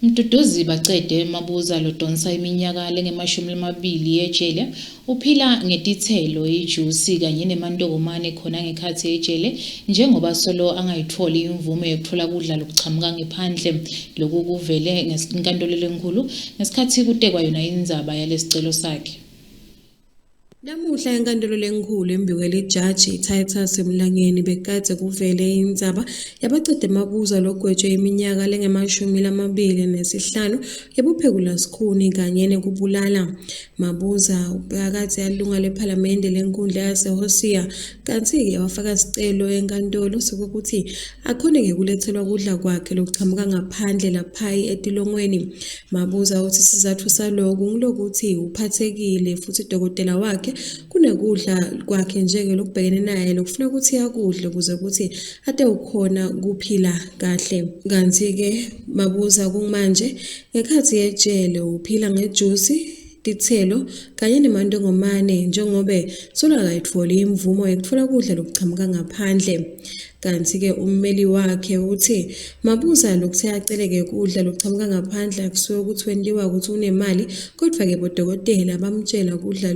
Mduduzi Bacede Mabuza lodonsa iminyaka lengama-20 ejele uphila ngetithelo, ijusi kanye nemantokomane khona ngekhathi ejele njengoba solo angayitholi imvume yokuthola kudla lokuchamuka ngaphandle. Lokhu kuvele enkantolo enkulu ngesikhathi kutekwa yona indzaba yalesicelo sakhe. Namuhla enkantolo lenkulu embikele ijaji Titus Mlangeni bekade kuvele indzaba yaBacede Mabuza logwetshwe iminyaka lengama-25 yobuphekula-sikhuni kanye nekubulala. Mabuza ubekade alunga lephalamende lenkundla yaseHosia kanti-ke wafaka isicelo enkantolo sokuthi akhoneke kulethelwa kudla kwakhe lokuchamuka ngaphandle lapha etilongweni. Mabuza uthi isizathu salokhu ngulokuthi uphathekile futhi udokotela wakhe kunekudla kwakhe njeke lokubhekene naye lokufuna ukuthi akudle ukuze ukuthi ade ukhona kuphila kahle. Kanti-ke Mabuza kumanje ngekhathi yejele uphila ngejusi, tithelo kanye nemantongomane njengobe solo akayitholi imvumo yokuthola kudla lokuchamuka ngaphandle. Kanti-ke ummeli wakhe uthi Mabuza lokuthe aceleke kudla lokuchamuka ngaphandle akusuke ukuthi wentiwa ukuthi unemali, kodwa-ke bodokotela bamtshela kudla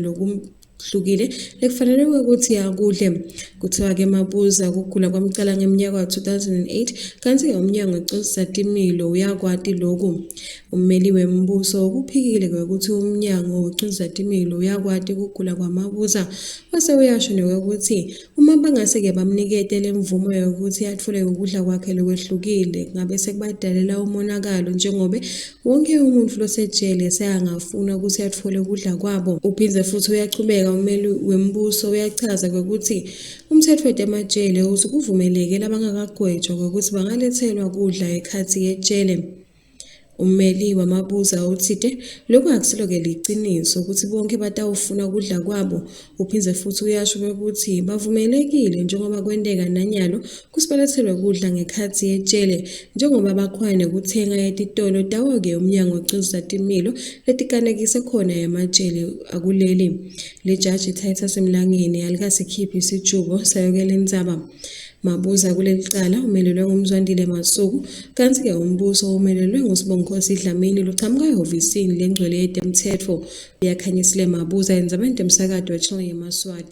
hlukile lekufanele ukuthi akudle. Kuthiwa-ke Mabuza ukugula kwamcala ngeminyaka wa-2008 kanti umnyango weCizatimilo uyakwati lokhu. Ummeli wembuso kuphikile ukuthi umnyango weCizatimilo uyakwati ukugula kwaMabuza wase uyasho ukuthi uma bangase-ke bamnikete le mvumo yokuthi athole ukudla kwakhe lokwehlukile ngabe sekubadalela umonakalo njengoba wonke umuntu losejele seyangafuna ukuthi athole ukudla kwabo. Uphindze futhi uyachubeka ummeli wembuso uyachaza ukuthi umthetho wetemajele uthi kuvumeleke labangakagwetshwa ukuthi bangalethelwa kudla ekhathi yejele. Ummeli waMabuza uthi lokhu akusiloke liciniso ukuthi bonke batawufuna kudla kwabo. Uphindze futhi uyasho ukuthi bavumelekile njengoba kwenteka nanyalo kusibalethelwe kudla ngekhathi yejele njengoba bakhona ukuthenga etitolo tawo-ke umnyango weCizatimilo letikanekise khona emajele akuleli. Le jaji Titus Mlangeni alikasikhiphi isijubo sayokela indzaba. Mabuza kuleli cala umelelwe nguMzwandile Masuku kanti-ke umbuso umelelwe nguSibonginkosi Dlamini lochamuka ehhovisini lengcwele yetemthetho. Uyakhanyisile Mabuza endzabeni temsakato weChannel yeMaswati.